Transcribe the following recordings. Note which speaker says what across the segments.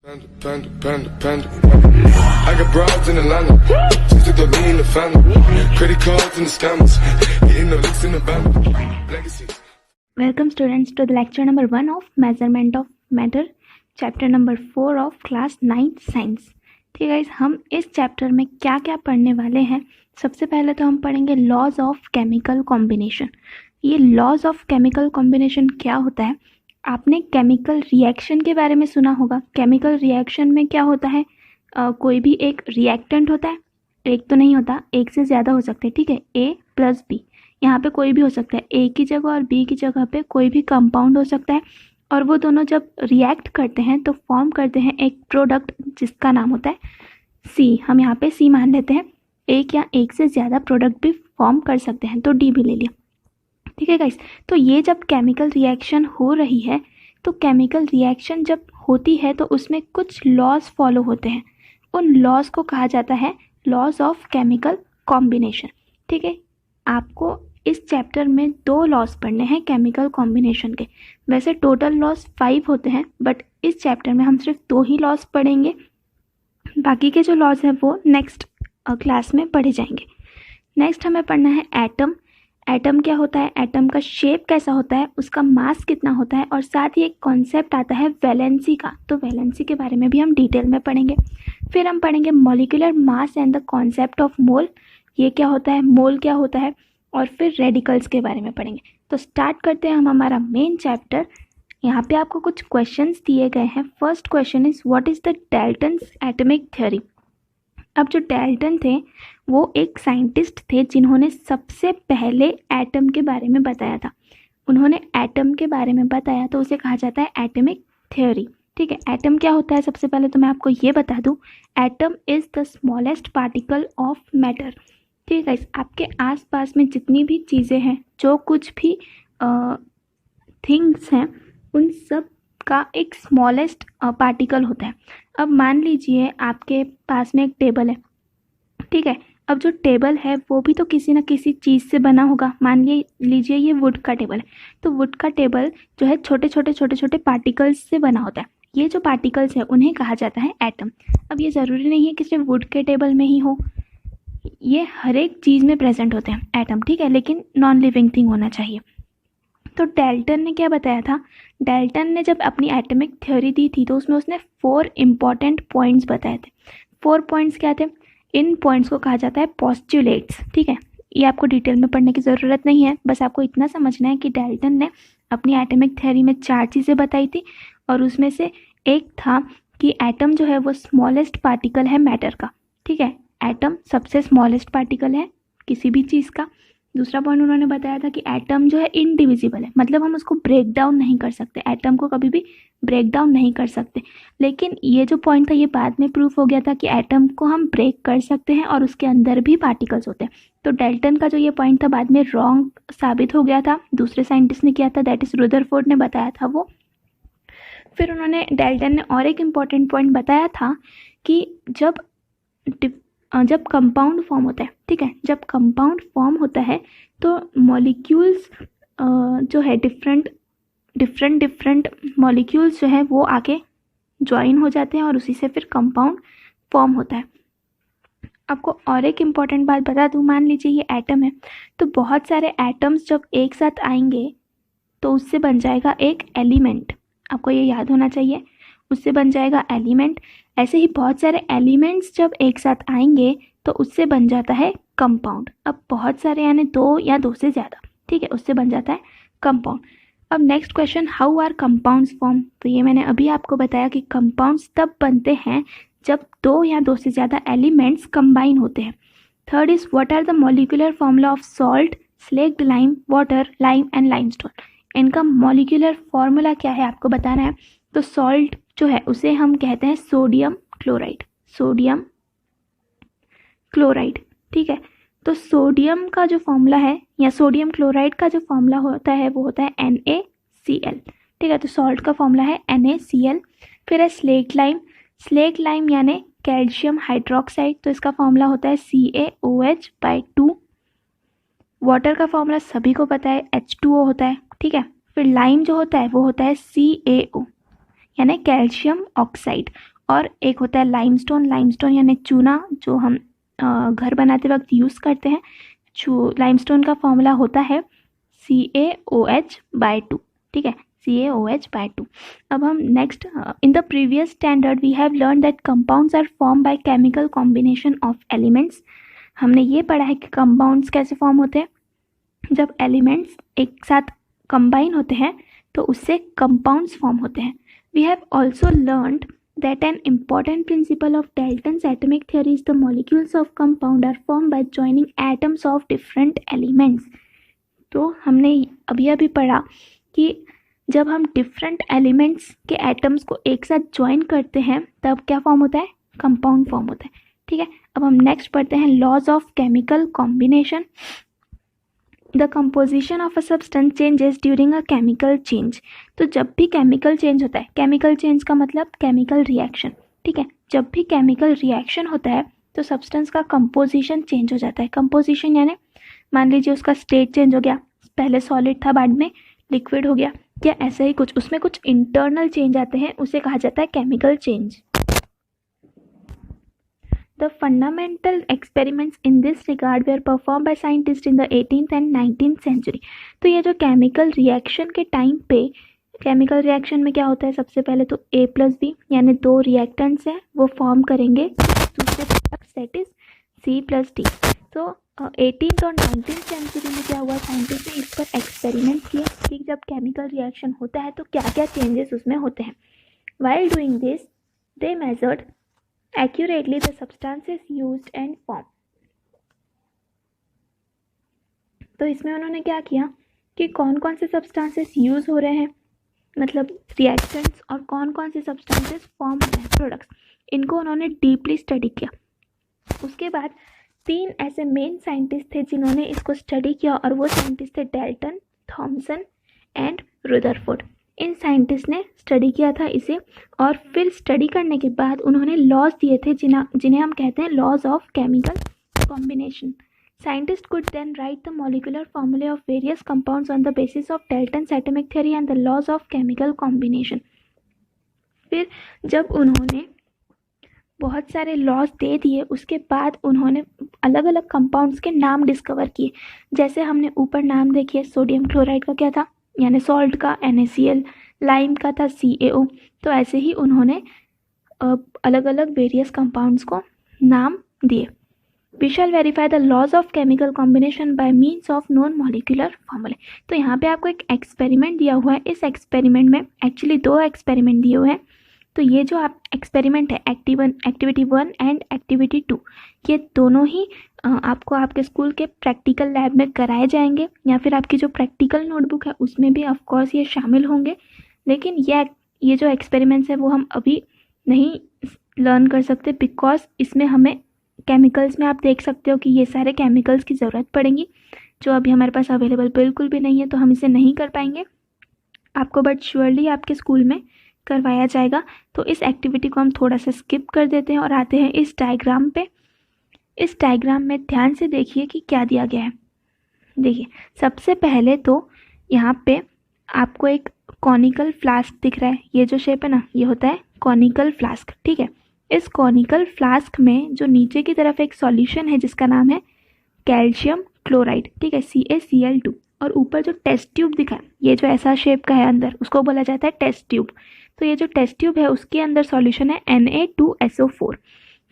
Speaker 1: Panda. I got broads in Atlanta. Just to throw me in the family. Credit cards and the scammers. Getting the licks in the band. Legacies.
Speaker 2: Welcome students to the lecture number 1 of measurement of matter, chapter number 4 of class 9 science. ठीक है guys, हम इस chapter में क्या क्या पढ़ने वाले हैं। सबसे पहले तो हम पढ़ेंगे लॉज ऑफ केमिकल कॉम्बिनेशन। ये लॉज ऑफ केमिकल कॉम्बिनेशन क्या होता है? आपने केमिकल रिएक्शन के बारे में सुना होगा। केमिकल रिएक्शन में क्या होता है, कोई भी एक रिएक्टेंट होता है, एक तो नहीं होता, एक से ज़्यादा हो सकते हैं। ठीक है, ए प्लस बी, यहाँ पे कोई भी हो सकता है, ए की जगह और बी की जगह पे कोई भी कंपाउंड हो सकता है, और वो दोनों जब रिएक्ट करते हैं तो फॉर्म करते हैं एक प्रोडक्ट जिसका नाम होता है सी। हम यहाँ पे सी मान लेते हैं। एक या एक से ज़्यादा प्रोडक्ट भी फॉर्म कर सकते हैं, तो डी भी ले लिया। ठीक है गाइस, तो ये जब केमिकल रिएक्शन हो रही है, तो केमिकल रिएक्शन जब होती है तो उसमें कुछ लॉज फॉलो होते हैं। उन लॉज को कहा जाता है लॉज ऑफ केमिकल कॉम्बिनेशन। ठीक है, आपको इस चैप्टर में 2 लॉज पढ़ने हैं केमिकल कॉम्बिनेशन के। वैसे टोटल लॉज 5 होते हैं, बट इस चैप्टर में हम सिर्फ 2 ही लॉज पढ़ेंगे। बाकी के जो लॉज हैं वो नेक्स्ट क्लास में पढ़े जाएंगे। नेक्स्ट हमें पढ़ना है एटम। एटम क्या होता है, एटम का शेप कैसा होता है, उसका मास कितना होता है, और साथ ही एक कॉन्सेप्ट आता है वैलेंसी का। तो वैलेंसी के बारे में भी हम डिटेल में पढ़ेंगे। फिर हम पढ़ेंगे molecular mass and the concept of mole. ये क्या होता है, मोल क्या होता है, और फिर रेडिकल्स के बारे में पढ़ेंगे। तो स्टार्ट करते हैं हम हमारा मेन चैप्टर। यहाँ पे आपको कुछ क्वेश्चंस दिए गए हैं। First question is what is the Dalton's atomic theory. अब जो डाल्टन थे वो एक साइंटिस्ट थे जिन्होंने सबसे पहले एटम के बारे में बताया था। उन्होंने एटम के बारे में बताया तो उसे कहा जाता है एटॉमिक थ्योरी। ठीक है, एटम क्या होता है, सबसे पहले तो मैं आपको ये बता दूं, atom is the smallest particle of matter. ठीक है, आपके आसपास में जितनी भी चीज़ें हैं, जो कुछ भी थिंग्स हैं, उन सब का एक स्मॉलेस्ट पार्टिकल होता है। अब मान लीजिए आपके पास में एक टेबल है। ठीक है, अब जो टेबल है वो भी तो किसी न किसी चीज़ से बना होगा। मान लीजिए ये वुड का टेबल है, तो वुड का टेबल जो है छोटे छोटे पार्टिकल्स से बना होता है। ये जो पार्टिकल्स है उन्हें कहा जाता है एटम। अब ये ज़रूरी नहीं है कि सिर्फ वुड के टेबल में ही हो, ये हर एक चीज़ में प्रेजेंट होते हैं एटम। ठीक है, लेकिन नॉन लिविंग थिंग होना चाहिए। तो डाल्टन ने क्या बताया था, डाल्टन ने जब अपनी एटॉमिक थ्योरी दी थी तो उसमें उसने 4 इम्पॉर्टेंट पॉइंट्स बताए थे। 4 पॉइंट्स क्या थे, इन पॉइंट्स को कहा जाता है पोस्टुलेट्स। ठीक है, ये आपको डिटेल में पढ़ने की ज़रूरत नहीं है, बस आपको इतना समझना है कि डाल्टन ने अपनी एटॉमिक थ्योरी में 4 चीज़ें बताई थी, और उसमें से एक था कि एटम जो है वो स्मॉलेस्ट पार्टिकल है मैटर का। ठीक है, एटम सबसे स्मॉलेस्ट पार्टिकल है किसी भी चीज़ का। दूसरा पॉइंट उन्होंने बताया था कि एटम जो है इनडिविजिबल है, मतलब हम उसको ब्रेक डाउन नहीं कर सकते, एटम को कभी भी ब्रेक डाउन नहीं कर सकते। लेकिन ये जो पॉइंट था ये बाद में प्रूफ हो गया था कि एटम को हम ब्रेक कर सकते हैं और उसके अंदर भी पार्टिकल्स होते हैं। तो डाल्टन का जो ये पॉइंट था बाद में रॉन्ग साबित हो गया था, दूसरे साइंटिस्ट ने किया था, दैट इज रुदरफोर्ड ने बताया था वो। फिर डाल्टन ने और एक इम्पॉर्टेंट पॉइंट बताया था कि जब कंपाउंड फॉर्म होता है, ठीक है, जब कंपाउंड फॉर्म होता है तो मॉलिक्यूल्स जो है डिफरेंट मॉलिक्यूल्स जो है वो आके ज्वाइन हो जाते हैं और उसी से फिर कंपाउंड फॉर्म होता है। आपको और एक इम्पॉर्टेंट बात बता दूं, मान लीजिए ये एटम है, तो बहुत सारे एटम्स जब एक साथ आएंगे तो उससे बन जाएगा एक एलिमेंट। आपको ये याद होना चाहिए, उससे बन जाएगा एलिमेंट। ऐसे ही बहुत सारे एलिमेंट्स जब एक साथ आएंगे तो उससे बन जाता है कंपाउंड। अब बहुत सारे यानी 2 या 2 से ज़्यादा, ठीक है, उससे बन जाता है कंपाउंड। अब next question, how are compounds form. तो ये मैंने अभी आपको बताया कि कंपाउंड्स तब बनते हैं जब 2 या 2 से ज़्यादा एलिमेंट्स कंबाइन होते हैं। Third is what are the molecular formula of salt, slaked lime, water, lime and limestone. इनका मॉलिक्यूलर फॉर्मूला क्या है आपको बताना है। तो सॉल्ट जो है उसे हम कहते हैं सोडियम क्लोराइड, सोडियम क्लोराइड। ठीक है, तो सोडियम का जो फॉर्मूला है या सोडियम क्लोराइड का जो फॉर्मूला होता है वो होता है NaCl। ठीक है, तो सॉल्ट का फॉर्मूला है NaCl। फिर है स्लेक्ड लाइम, स्लेक्ड लाइम यानी कैल्शियम हाइड्रोक्साइड, तो इसका फॉर्मूला होता है CaOH/2। वाटर का फॉर्मूला सभी को पता है, H2O होता है। ठीक है, फिर लाइम जो होता है वो होता है CaO यानी कैल्शियम ऑक्साइड, और एक होता है लाइमस्टोन। लाइमस्टोन यानी चूना, जो हम घर बनाते वक्त यूज़ करते हैं। लाइमस्टोन का फॉर्मूला होता है CaOH/2, ठीक है, CaOH/2। अब हम next, in the previous standard we have learn that compounds are form by chemical combination of elements. हमने ये पढ़ा है कि कंपाउंड्स कैसे फॉर्म होते हैं, जब एलिमेंट्स एक साथ कंबाइन होते हैं तो उससे कंपाउंड्स फॉर्म होते हैं। We have also learned that an important principle of Dalton's atomic theory is the molecules of compound are formed by joining atoms of different elements। तो हमने अभी पढ़ा कि जब हम डिफरेंट एलिमेंट्स के एटम्स को एक साथ ज्वाइन करते हैं तब क्या फॉर्म होता है, कंपाउंड फॉर्म होता है, ठीक है। अब हम नेक्स्ट पढ़ते हैं laws of chemical combination. The composition of a substance changes during a chemical change. तो जब भी केमिकल चेंज होता है, केमिकल चेंज का मतलब केमिकल रिएक्शन, ठीक है, जब भी केमिकल रिएक्शन होता है तो सब्सटेंस का कंपोजिशन चेंज हो जाता है। कंपोजिशन यानी मान लीजिए उसका स्टेट चेंज हो गया, पहले सॉलिड था बाद में लिक्विड हो गया, या ऐसा ही कुछ, उसमें कुछ इंटरनल चेंज आते हैं, उसे कहा जाता है chemical change. The fundamental experiments in this regard were performed by scientists in the 18th and 19th century। तो ये जो केमिकल रिएक्शन के टाइम पे, केमिकल रिएक्शन में क्या होता है, सबसे पहले तो A+B यानी दो रिएक्टेंट्स हैं, वो फॉर्म करेंगे दूसरे प्रोडक्ट, दैट इज C+D। तो 18th और 19th सेंचुरी में क्या हुआ, साइंटिस्ट ने इस पर एक्सपेरिमेंट किए कि जब केमिकल रिएक्शन होता है तो क्या क्या चेंजेस उसमें होते हैं। While doing this, they measured accurately the substances used and formed। तो इसमें उन्होंने क्या किया कि कौन कौन से सब्सटेंसेस यूज़ हो रहे हैं, मतलब रिएक्टेंट्स, और कौन कौन से सब्सटेंसेस फॉर्म हो रहे हैं, प्रोडक्ट्स, इनको उन्होंने डीपली स्टडी किया। उसके बाद 3 ऐसे मेन साइंटिस्ट थे जिन्होंने इसको स्टडी किया, और वो साइंटिस्ट थे Dalton, Thomson and Rutherford. In scientist ने स्टडी किया था इसे, और फिर स्टडी करने के बाद उन्होंने लॉज दिए थे जिन्हें हम कहते हैं laws of chemical combination. Scientist could then write the molecular formulae of various compounds on the basis of Dalton's atomic theory and the laws of chemical combination. फिर जब उन्होंने बहुत सारे लॉज दे दिए, उसके बाद उन्होंने अलग अलग कंपाउंड्स के नाम डिस्कवर किए। जैसे हमने ऊपर नाम देखिए, सोडियम क्लोराइड का क्या था, यानी सॉल्ट का NaCl, लाइम का था CaO। तो ऐसे ही उन्होंने अलग अलग वेरियस कंपाउंड्स को नाम दिए। We shall verify the laws of chemical combination by means of known molecular फॉर्मूले। तो यहाँ पे आपको एक एक्सपेरिमेंट दिया हुआ है। इस एक्सपेरिमेंट में एक्चुअली 2 एक्सपेरिमेंट दिए हुए हैं। तो ये जो आप एक्सपेरिमेंट है, एक्टिविटी 1 एंड एक्टिविटी 2, ये दोनों ही आपको आपके स्कूल के प्रैक्टिकल लैब में कराए जाएंगे, या फिर आपकी जो प्रैक्टिकल नोटबुक है उसमें भी ऑफ कोर्स ये शामिल होंगे। लेकिन ये जो एक्सपेरिमेंट्स है वो हम अभी नहीं लर्न कर सकते, बिकॉज इसमें हमें केमिकल्स में आप देख सकते हो कि ये सारे केमिकल्स की ज़रूरत पड़ेंगी, जो अभी हमारे पास अवेलेबल बिल्कुल भी नहीं है, तो हम इसे नहीं कर पाएंगे आपको, बट श्योरली आपके स्कूल में करवाया जाएगा। तो इस एक्टिविटी को हम थोड़ा सा स्किप कर देते हैं और आते हैं इस डायग्राम पे। इस डायग्राम में ध्यान से देखिए कि क्या दिया गया है। देखिए, सबसे पहले तो यहाँ पे आपको एक कॉनिकल फ्लास्क दिख रहा है। ये जो शेप है ना, ये होता है कॉनिकल फ्लास्क, ठीक है। इस कॉनिकल फ्लास्क में जो नीचे की तरफ एक सॉल्यूशन है जिसका नाम है कैल्शियम क्लोराइड, ठीक है, CaCl2, और ऊपर जो टेस्ट ट्यूब दिखा है, ये जो ऐसा शेप का है अंदर, उसको बोला जाता है टेस्ट ट्यूब। तो ये जो टेस्ट ट्यूब है उसके अंदर सॉल्यूशन है Na2SO4।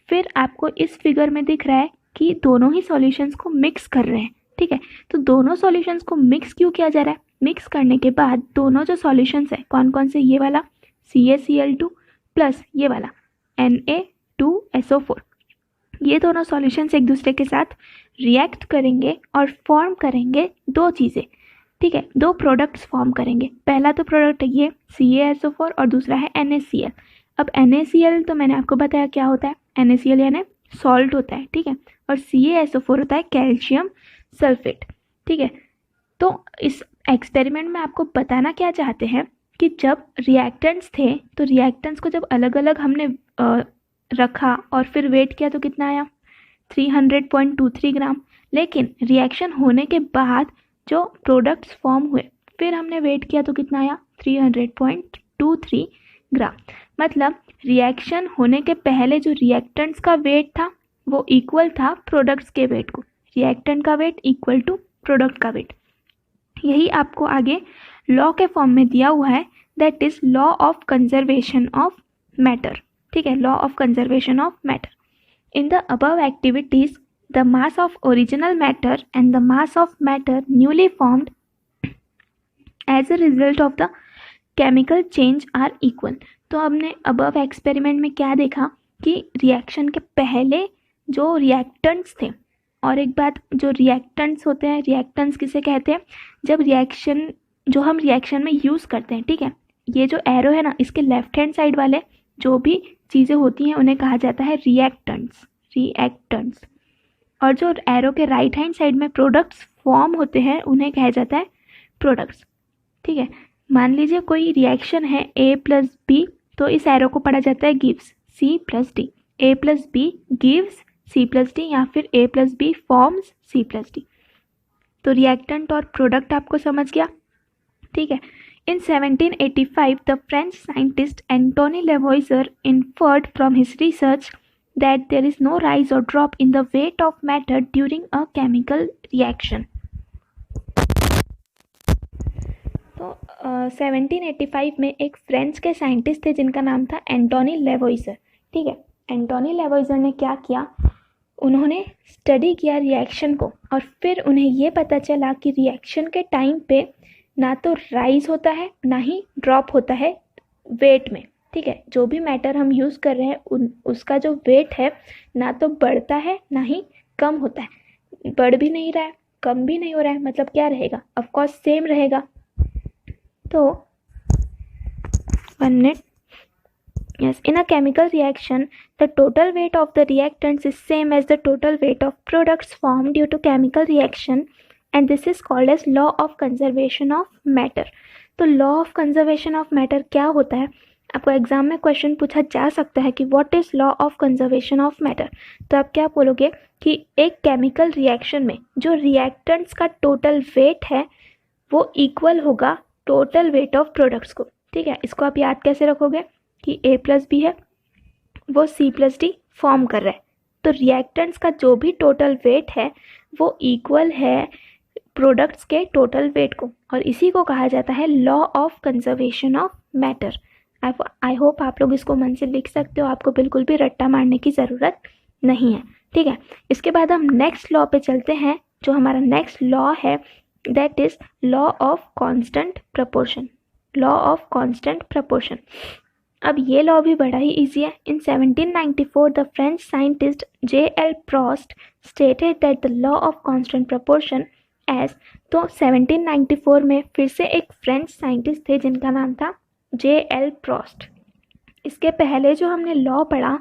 Speaker 2: फिर आपको इस फिगर में दिख रहा है कि दोनों ही सॉल्यूशंस को मिक्स कर रहे हैं, ठीक है। तो दोनों सॉल्यूशंस को मिक्स क्यों किया जा रहा है? मिक्स करने के बाद दोनों जो सॉल्यूशंस है, कौन कौन से, ये वाला CaCl2 प्लस ये वाला Na2SO4, ये दोनों सॉल्यूशंस एक दूसरे के साथ रिएक्ट करेंगे और फॉर्म करेंगे 2 चीज़ें, ठीक है, 2 प्रोडक्ट्स फॉर्म करेंगे। पहला तो प्रोडक्ट है ये CaSO4 और दूसरा है NaCl। अब NaCl तो मैंने आपको बताया क्या होता है, NaCl यानी सॉल्ट होता है, ठीक है, और CaSO4 होता है कैल्शियम सल्फेट, ठीक है। तो इस एक्सपेरिमेंट में आपको बताना क्या चाहते हैं कि जब रिएक्टेंट्स थे तो रिएक्टेंट्स को जब अलग अलग हमने रखा और फिर वेट किया तो कितना आया, 300.23 ग्राम। लेकिन रिएक्शन होने के बाद जो प्रोडक्ट्स फॉर्म हुए फिर हमने वेट किया तो कितना आया, 300.23 ग्राम। मतलब रिएक्शन होने के पहले जो रिएक्टेंट्स का वेट था वो इक्वल था प्रोडक्ट्स के वेट को। रिएक्टेंट का वेट इक्वल टू प्रोडक्ट का वेट। यही आपको आगे लॉ के फॉर्म में दिया हुआ है, that is law of conservation of matter. ठीक है, law of conservation of matter. In the above activities the mass of original matter and the mass of matter newly formed as a result of the chemical change are equal. तो हमने above experiment में क्या देखा कि reaction के पहले जो reactants थे, और एक बात, जो रिएक्टेंट्स होते हैं, रिएक्टेंट्स किसे कहते हैं, जब रिएक्शन जो हम रिएक्शन में यूज़ करते हैं, ठीक है, ये जो एरो है ना, इसके लेफ्ट हैंड साइड वाले जो भी चीज़ें होती हैं उन्हें कहा जाता है रिएक्टेंट्स। और जो एरो के राइट हैंड साइड में प्रोडक्ट्स फॉर्म होते हैं उन्हें कहा जाता है प्रोडक्ट्स। ठीक है, मान लीजिए कोई रिएक्शन है A+B, तो इस एरो को पढ़ा जाता है gives C+D। A+B gives C+D या फिर A+B फॉर्म्स C+D। तो रिएक्टेंट और प्रोडक्ट आपको समझ गया। ठीक है, in 1785 the French scientist Antoine Lavoisier inferred from his research that there is no rise or drop in the weight of matter during a chemical reaction। तो 1785 में एक फ्रेंच के साइंटिस्ट थे जिनका नाम था एंटोनी लेवोइजर। ठीक है, एंटोनी लेवोइजर ने क्या किया, उन्होंने स्टडी किया रिएक्शन को, और फिर उन्हें ये पता चला कि रिएक्शन के टाइम पे ना तो राइज होता है ना ही ड्रॉप होता है वेट में। ठीक है, जो भी मैटर हम यूज़ कर रहे हैं उसका जो वेट है ना तो बढ़ता है ना ही कम होता है। बढ़ भी नहीं रहा है, कम भी नहीं हो रहा है, मतलब क्या रहेगा, ऑफ कोर्स सेम रहेगा। तो 1 minute, yes, in a chemical reaction the total weight of the reactants is same as the total weight of products formed due to chemical reaction, and this is called as law of conservation of matter। तो law of conservation of matter क्या होता है, आपको exam में question पूछा जा सकता है कि what is law of conservation of matter. तो आप क्या बोलोगे कि एक केमिकल रिएक्शन में जो रिएक्टेंट्स का टोटल वेट है वो इक्वल होगा टोटल वेट ऑफ प्रोडक्ट्स को। ठीक है, इसको आप याद कैसे रखोगे कि A+B है, वो C+D फॉर्म कर रहा है, तो रिएक्टेंट्स का जो भी टोटल वेट है वो इक्वल है प्रोडक्ट्स के टोटल वेट को, और इसी को कहा जाता है law of conservation of matter. I hope आप लोग इसको मन से लिख सकते हो, आपको बिल्कुल भी रट्टा मारने की ज़रूरत नहीं है। ठीक है, इसके बाद हम नेक्स्ट लॉ पे चलते हैं। जो हमारा नेक्स्ट लॉ है that is law of constant proportion. Law of constant proportion, अब ये लॉ भी बड़ा ही इजी है। इन 1794 the French scientist J.L. Proust stated that the law of constant proportion as, तो 1794 में फिर से एक फ्रेंच साइंटिस्ट थे जिनका नाम था J.L. Proust। इसके पहले जो हमने लॉ पढ़ा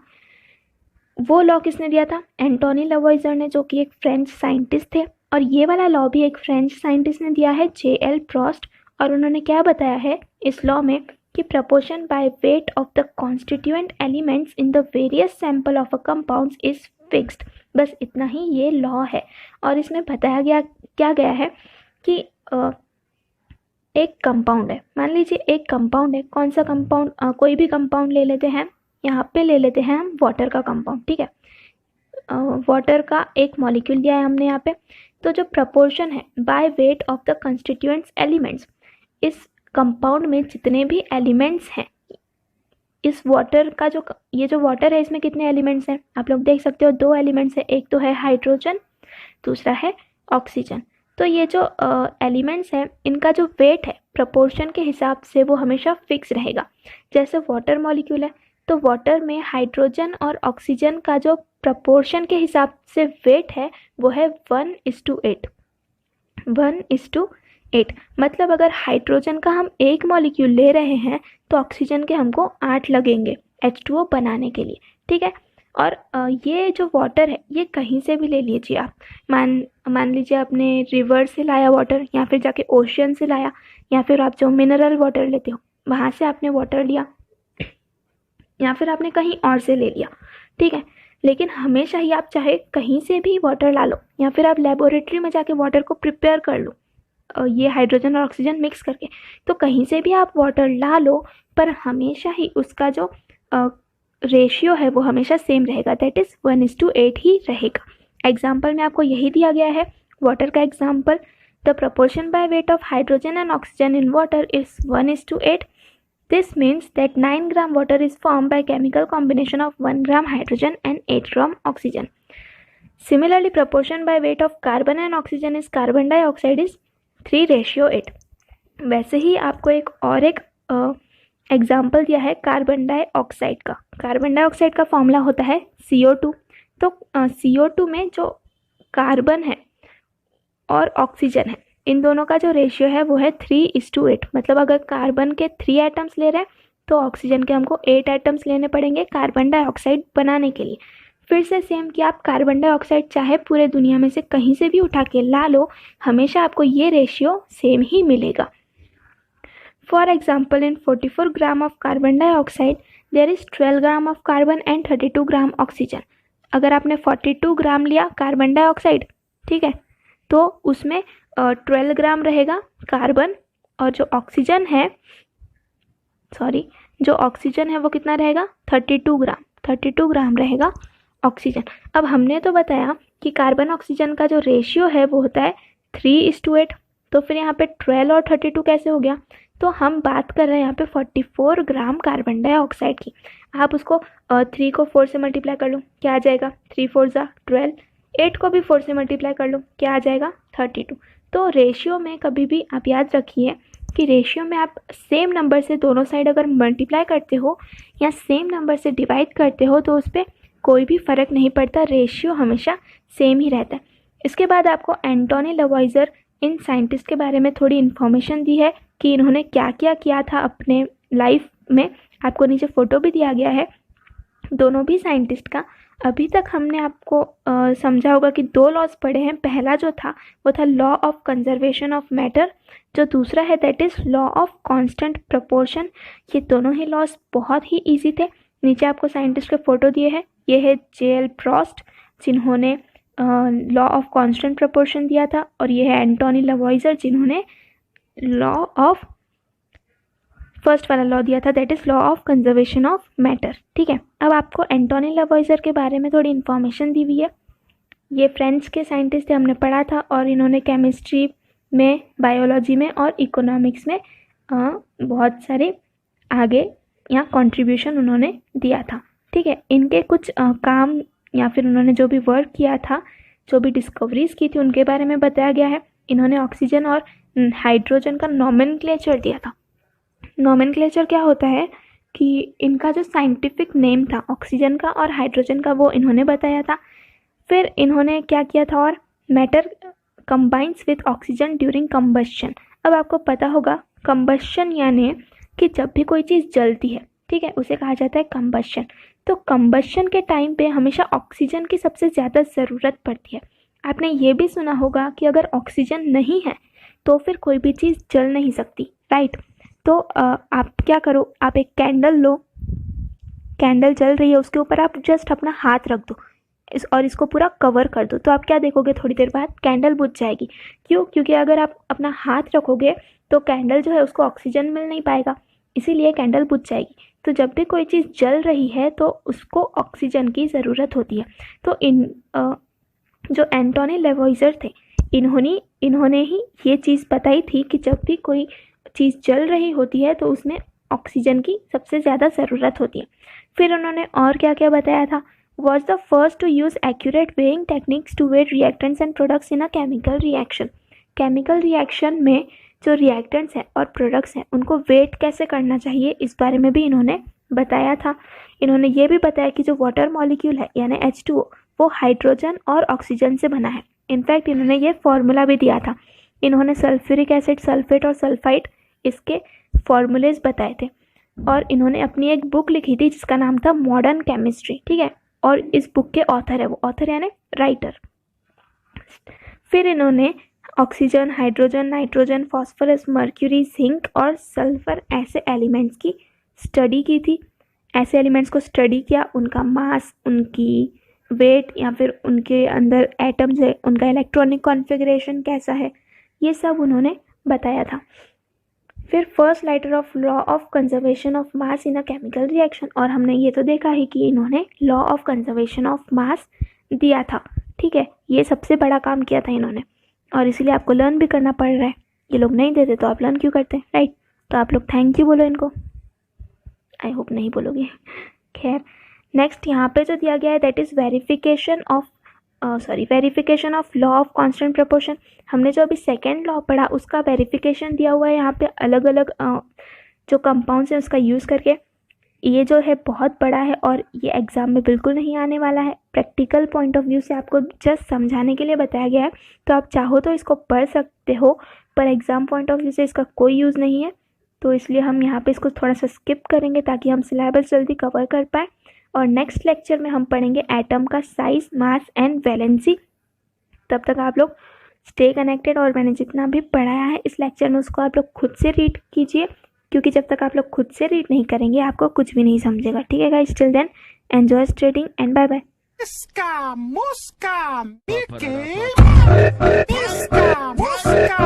Speaker 2: वो लॉ किसने दिया था, एंटोनी लेवोइजर ने, जो कि एक फ्रेंच साइंटिस्ट थे, और ये वाला लॉ भी एक फ्रेंच साइंटिस्ट ने दिया है J.L. Proust। और उन्होंने क्या बताया है इस लॉ में कि proportion by weight of the constituent elements in the various sample of a compounds is fixed। बस इतना ही ये लॉ है। और इसमें बताया गया क्या गया है कि एक कंपाउंड है, मान लीजिए एक कंपाउंड है, कौन सा कंपाउंड, कोई भी कंपाउंड ले लेते हैं, यहाँ पे ले लेते हैं हम वाटर का कंपाउंड। ठीक है, वाटर का एक मॉलिक्यूल दिया है हमने यहाँ पे। तो जो प्रपोर्शन है by weight of the constituents elements, इस कंपाउंड में जितने भी एलिमेंट्स हैं, इस वाटर का जो ये जो वाटर है इसमें कितने एलिमेंट्स हैं आप लोग देख सकते हो, 2 एलिमेंट्स हैं, एक तो है हाइड्रोजन, दूसरा है ऑक्सीजन। तो ये जो एलिमेंट्स हैं इनका जो वेट है प्रपोर्शन के हिसाब से वो हमेशा फिक्स रहेगा। जैसे वाटर मॉलिक्यूल है तो वाटर में हाइड्रोजन और ऑक्सीजन का जो प्रपोर्शन के हिसाब से वेट है वो है 1:8। 1:8 मतलब अगर हाइड्रोजन का हम 1 मॉलिक्यूल ले रहे हैं तो ऑक्सीजन के हमको 8 लगेंगे H2O बनाने के लिए। ठीक है, और ये जो वाटर है ये कहीं से भी ले लीजिए आप, मान लीजिए आपने रिवर से लाया वाटर, या फिर जाके ओशियन से लाया, या फिर आप जो मिनरल वाटर लेते हो वहाँ से आपने वाटर लिया, या फिर आपने कहीं और से ले लिया। ठीक है, लेकिन हमेशा ही आप चाहे कहीं से भी वाटर ला लो, या फिर आप लेबोरेटरी में जाके वाटर को प्रिपेयर कर लो, ये हाइड्रोजन और ऑक्सीजन मिक्स करके, तो कहीं से भी आप वाटर ला लो पर हमेशा ही उसका जो रेशियो है वो हमेशा सेम रहेगा, दैट इज़ 1:8 ही रहेगा। एग्जाम्पल में आपको यही दिया गया है, वाटर का example, the proportion by weight of hydrogen and oxygen in water is 1:8। This means that 9 gram water is formed by chemical combination of 1 gram hydrogen and 8 gram oxygen. Similarly, proportion by weight of carbon and oxygen is carbon dioxide is 3:8. वैसे ही आपको एक example दिया है carbon dioxide का। Carbon dioxide का formula होता है CO2। तो CO2 में जो कार्बन है और ऑक्सीजन है, इन दोनों का जो रेशियो है वो है 3:8। मतलब अगर कार्बन के 3 एटम्स ले रहे हैं तो ऑक्सीजन के हमको 8 एटम्स लेने पड़ेंगे कार्बन डाइऑक्साइड बनाने के लिए। फिर से सेम कि आप कार्बन डाइऑक्साइड चाहे पूरे दुनिया में से कहीं से भी उठा के ला लो, हमेशा आपको ये रेशियो सेम ही मिलेगा। For example, in 44 gram of carbon dioxide there is 12 gram of carbon and 32 gram oxygen. अगर आपने 42 ग्राम लिया कार्बन डाइऑक्साइड, ठीक है, तो उसमें 12 ग्राम रहेगा कार्बन और जो ऑक्सीजन है वो कितना रहेगा, 32 ग्राम रहेगा ऑक्सीजन। अब हमने तो बताया कि कार्बन ऑक्सीजन का जो रेशियो है वो होता है 3:8। तो फिर यहाँ पे 12 और 32 कैसे हो गया? तो हम बात कर रहे हैं यहाँ पे 44 ग्राम कार्बन डाइऑक्साइड की। आप उसको 3 को 4 से मल्टीप्लाई कर लो, क्या आ जाएगा, 3 4 ज़ा 12। 8 को भी 4 से मल्टीप्लाई कर लो, क्या आ जाएगा, 32। तो रेशियो में कभी भी आप याद रखिए कि रेशियो में आप सेम नंबर से दोनों साइड अगर मल्टीप्लाई करते हो या सेम नंबर से डिवाइड करते हो तो उस पर कोई भी फ़र्क नहीं पड़ता, रेशियो हमेशा सेम ही रहता है। इसके बाद आपको एंटोनी लवॉइजर इन साइंटिस्ट के बारे में थोड़ी इन्फॉर्मेशन दी है कि इन्होंने क्या क्या किया था अपने लाइफ में। आपको नीचे फ़ोटो भी दिया गया है दोनों भी साइंटिस्ट का। अभी तक हमने आपको समझा होगा कि 2 लॉज पढ़े हैं। पहला जो था वो था law of conservation of matter, जो दूसरा है that is law of constant proportion. ये दोनों ही लॉज बहुत ही इजी थे। नीचे आपको साइंटिस्ट के फ़ोटो दिए हैं, ये है J.L. फ्रॉस्ट जिन्होंने लॉ ऑफ कांस्टेंट प्रपोर्शन दिया था, और ये है एंटोनी लवॉइजर जिन्होंने फर्स्ट वाला लॉ दिया था that is law of conservation of matter. ठीक है, अब आपको एंटोनी लवॉइजर के बारे में थोड़ी इन्फॉर्मेशन दी हुई है। ये फ्रेंच के साइंटिस्ट थे, हमने पढ़ा था, और इन्होंने केमिस्ट्री में, बायोलॉजी में और इकोनॉमिक्स में बहुत सारे आगे यहाँ कंट्रीब्यूशन उन्होंने दिया था। ठीक है, इनके कुछ काम या फिर उन्होंने जो भी वर्क किया था, जो भी डिस्कवरीज की थी, उनके बारे में बताया गया है। इन्होंने ऑक्सीजन और हाइड्रोजन का नोमेनक्लेचर दिया था। नोमेनक्लेचर क्या होता है कि इनका जो साइंटिफिक नेम था ऑक्सीजन का और हाइड्रोजन का वो इन्होंने बताया था। फिर इन्होंने क्या किया था, और matter combines with oxygen during combustion. अब आपको पता होगा कंबस्शन यानी कि जब भी कोई चीज़ जलती है, ठीक है, उसे कहा जाता है कंबस्शन। तो कंबस्शन के टाइम पे हमेशा ऑक्सीजन की सबसे ज़्यादा ज़रूरत पड़ती है। आपने ये भी सुना होगा कि अगर ऑक्सीजन नहीं है तो फिर कोई भी चीज़ जल नहीं सकती, राइट। तो आप क्या करो, आप एक कैंडल लो, कैंडल जल रही है, उसके ऊपर आप जस्ट अपना हाथ रख दो और इसको पूरा कवर कर दो, तो आप क्या देखोगे, थोड़ी देर बाद कैंडल बुझ जाएगी। क्यों? क्योंकि अगर आप अपना हाथ रखोगे तो कैंडल जो है उसको ऑक्सीजन मिल नहीं पाएगा, इसीलिए कैंडल बुझ जाएगी। तो जब भी कोई चीज़ जल रही है तो उसको ऑक्सीजन की ज़रूरत होती है। तो जो एंटोनी लवॉइजर थे, इन्होंने ही ये चीज़ बताई थी कि जब भी कोई चीज़ जल रही होती है तो उसमें ऑक्सीजन की सबसे ज़्यादा ज़रूरत होती है। फिर उन्होंने और क्या क्या बताया था, was the first to use accurate weighing techniques to weigh reactants and products in a chemical reaction। Chemical reaction में जो रिएक्टेंट्स हैं और प्रोडक्ट्स हैं उनको वेट कैसे करना चाहिए, इस बारे में भी इन्होंने बताया था। इन्होंने ये भी बताया कि जो वाटर मॉलिक्यूल है यानी H2O वो हाइड्रोजन और ऑक्सीजन से बना है। इनफैक्ट इन्होंने ये फॉर्मूला भी दिया था। इन्होंने सल्फ्यूरिक एसिड, सल्फेट और सल्फाइड इसके फॉर्मूलेज बताए थे, और इन्होंने अपनी एक बुक लिखी थी जिसका नाम था मॉडर्न केमिस्ट्री। ठीक है, और इस बुक के ऑथर है, वो ऑथर यानी राइटर। फिर इन्होंने oxygen, hydrogen, nitrogen, phosphorus, mercury, zinc और सल्फर ऐसे एलिमेंट्स की स्टडी की थी। ऐसे एलिमेंट्स को स्टडी किया, उनका मास, उनकी वेट या फिर उनके अंदर एटम्स है, उनका इलेक्ट्रॉनिक कॉन्फ़िगरेशन कैसा है, ये सब उन्होंने बताया था। फिर first letter of law of conservation of mass in a chemical reaction, और हमने ये तो देखा ही कि इन्होंने law of conservation of mass दिया था, ठीक है, ये सबसे बड़ा काम किया था इन्होंने, और इसीलिए आपको लर्न भी करना पड़ रहा है। ये लोग नहीं देते तो आप लर्न क्यों करते हैं, राइट। तो आप लोग थैंक यू बोलो इनको, आई होप नहीं बोलोगे। खैर नेक्स्ट यहाँ पे जो दिया गया है that is verification of law of constant proportion. हमने जो अभी सेकेंड लॉ पढ़ा उसका वेरिफिकेशन दिया हुआ है यहाँ पे, अलग अलग जो कंपाउंड्स हैं उसका यूज़ करके। ये जो है बहुत बड़ा है और ये एग्ज़ाम में बिल्कुल नहीं आने वाला है, प्रैक्टिकल पॉइंट ऑफ व्यू से आपको जस्ट समझाने के लिए बताया गया है। तो आप चाहो तो इसको पढ़ सकते हो, पर एग्ज़ाम पॉइंट ऑफ व्यू से इसका कोई यूज़ नहीं है, तो इसलिए हम यहाँ पे इसको थोड़ा सा स्किप करेंगे ताकि हम सिलेबस जल्दी कवर कर पाएँ। और नेक्स्ट लेक्चर में हम पढ़ेंगे एटम का साइज, मास एंड वैलेंसी। तब तक आप लोग स्टे कनेक्टेड, और मैंने जितना भी पढ़ाया है इस लेक्चर में उसको आप लोग खुद से रीड कीजिए, क्योंकि जब तक आप लोग खुद से रीड नहीं करेंगे आपको कुछ भी नहीं समझेगा, ठीक है guys. Till then enjoy studying and bye bye.
Speaker 3: Miska, Muska, Mickey. Miska, Muska.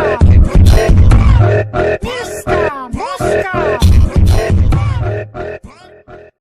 Speaker 3: Miska, Muska.